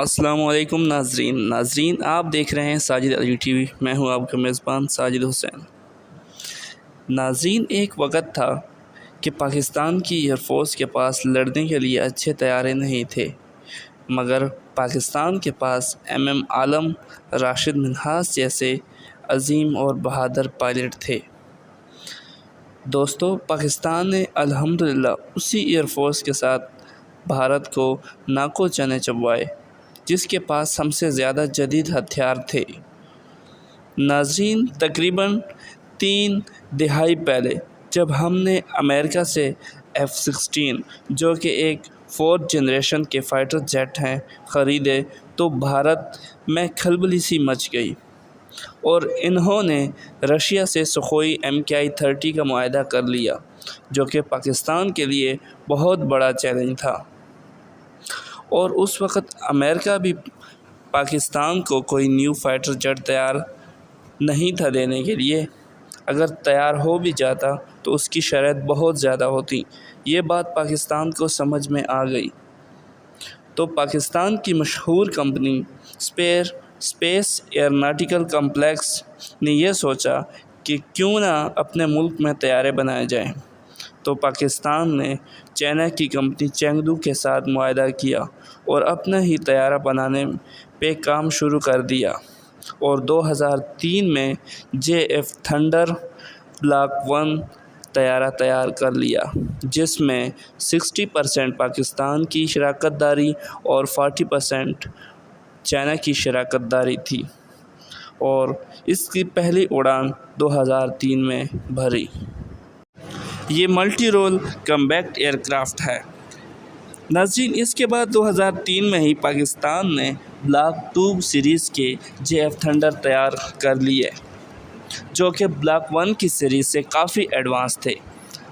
السلام علیکم ناظرین آپ دیکھ رہے ہیں ساجد علی ٹی وی۔ میں ہوں آپ کا میزبان ساجد حسین۔ ناظرین، ایک وقت تھا کہ پاکستان کی ایئر فورس کے پاس لڑنے کے لیے اچھے طیارے نہیں تھے، مگر پاکستان کے پاس ایم عالم، راشد منہاس جیسے عظیم اور بہادر پائلٹ تھے۔ دوستو، پاکستان نے الحمدللہ اسی ایئر فورس کے ساتھ بھارت کو ناکو چنے چبوائے جس کے پاس ہم سے زیادہ جدید ہتھیار تھے۔ ناظرین، تقریباً 3 دہائی پہلے جب ہم نے امریکہ سے F-16 جو کہ ایک 4th جنریشن کے فائٹر جیٹ ہیں خریدے تو بھارت میں کھلبلی سی مچ گئی، اور انہوں نے رشیا سے سخوئی MKI-30 کا معاہدہ کر لیا جو کہ پاکستان کے لیے بہت بڑا چیلنج تھا۔ اور اس وقت امریکہ بھی پاکستان کو کوئی نیو فائٹر جیٹ تیار نہیں تھا دینے کے لیے، اگر تیار ہو بھی جاتا تو اس کی شرائط بہت زیادہ ہوتی۔ یہ بات پاکستان کو سمجھ میں آ گئی تو پاکستان کی مشہور کمپنی اسپیس ایروناٹیکل کمپلیکس نے یہ سوچا کہ کیوں نہ اپنے ملک میں طیارے بنائے جائیں، تو پاکستان نے چائنا کی کمپنی چینگدو کے ساتھ معاہدہ کیا اور اپنا ہی طیارہ بنانے پہ کام شروع کر دیا، اور 2003 میں JF تھنڈر بلاک 1 طیارہ تیار کر لیا، جس میں 60% پاکستان کی شراکت داری اور 40% چائنا کی شراکت داری تھی، اور اس کی پہلی اڑان 2003 میں بھری۔ یہ multi role combat aircraft ہے۔ ناظرین، اس کے بعد 2003 میں ہی پاکستان نے بلاک 2 سیریز کے JF تھنڈر تیار کر لیے جو کہ بلاک 1 کی سیریز سے کافی ایڈوانس تھے،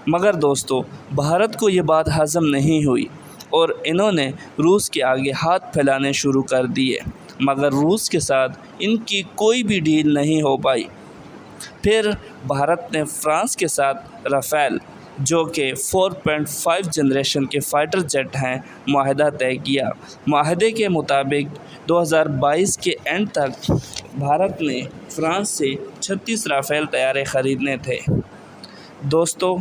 مگر دوستو بھارت کو یہ بات ہضم نہیں ہوئی اور انہوں نے روس کے آگے ہاتھ پھیلانے شروع کر دیے، مگر روس کے ساتھ ان کی کوئی بھی ڈیل نہیں ہو پائی۔ پھر بھارت نے فرانس کے ساتھ رافیل جو کہ 4.5 جنریشن کے فائٹر جیٹ ہیں معاہدہ طے کیا۔ معاہدے کے مطابق 2022 کے اینڈ تک بھارت نے فرانس سے 36 رافیل طیارے خریدنے تھے۔ دوستو،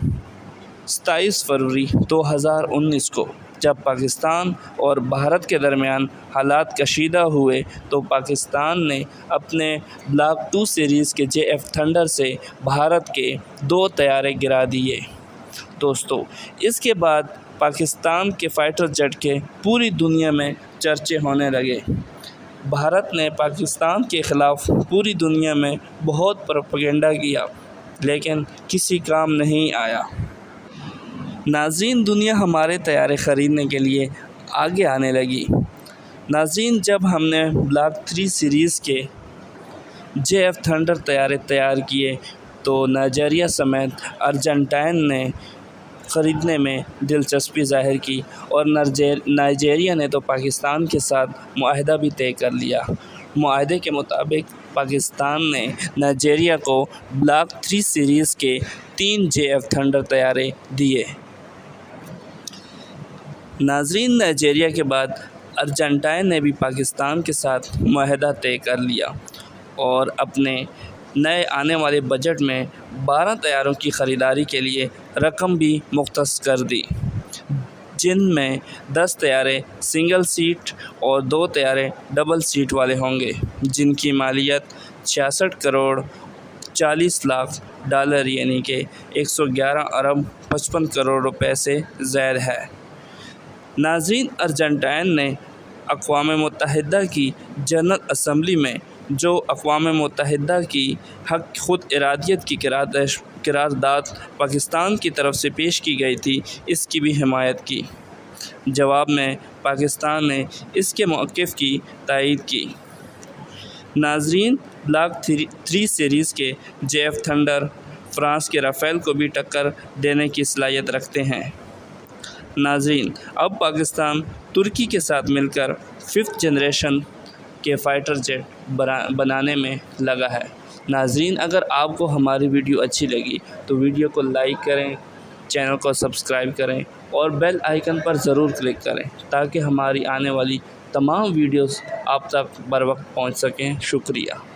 27 فروری 2019 کو جب پاکستان اور بھارت کے درمیان حالات کشیدہ ہوئے تو پاکستان نے اپنے بلاک 2 سیریز کے JF تھنڈر سے بھارت کے 2 طیارے گرا دیے۔ دوستو، اس کے بعد پاکستان کے فائٹر جیٹ کے پوری دنیا میں چرچے ہونے لگے۔ بھارت نے پاکستان کے خلاف پوری دنیا میں بہت پروپیگنڈا کیا، لیکن کسی کام نہیں آیا۔ ناظرین، دنیا ہمارے طیارے خریدنے کے لیے آگے آنے لگی۔ ناظرین، جب ہم نے بلاک 3 سیریز کے JF تھنڈر طیارے تیار کیے تو نائجیریا سمیت ارجنٹائن نے خریدنے میں دلچسپی ظاہر کی، اور نائجیریا نے تو پاکستان کے ساتھ معاہدہ بھی طے کر لیا۔ معاہدے کے مطابق پاکستان نے نائجیریا کو بلاک 3 سیریز کے 3 JF تھنڈر طیارے دیے۔ ناظرین، نائجیریا کے بعد ارجنٹائن نے بھی پاکستان کے ساتھ معاہدہ طے کر لیا اور اپنے نئے آنے والے بجٹ میں 12 طیاروں کی خریداری کے لیے رقم بھی مختص کر دی، جن میں 10 طیارے سنگل سیٹ اور 2 طیارے ڈبل سیٹ والے ہوں گے، جن کی مالیت 66 کروڑ 40 لاکھ ڈالر یعنی کہ 111 ارب 55 کروڑ روپے سے زائد ہے۔ ناظرین، ارجنٹائن نے اقوام متحدہ کی جنرل اسمبلی میں جو اقوام متحدہ کی حق خود ارادیت کی قرارداد پاکستان کی طرف سے پیش کی گئی تھی، اس کی بھی حمایت کی۔ جواب میں پاکستان نے اس کے موقف کی تائید کی۔ ناظرین، بلاک 3 سیریز کے JF تھنڈر فرانس کے رافیل کو بھی ٹکر دینے کی صلاحیت رکھتے ہیں۔ ناظرین، اب پاکستان ترکی کے ساتھ مل کر 5th جنریشن کے فائٹر جیٹ بنانے میں لگا ہے۔ ناظرین، اگر آپ کو ہماری ویڈیو اچھی لگی تو ویڈیو کو لائک کریں، چینل کو سبسکرائب کریں اور بیل آئیکن پر ضرور کلک کریں تاکہ ہماری آنے والی تمام ویڈیوز آپ تک بر وقت پہنچ سکیں۔ شکریہ۔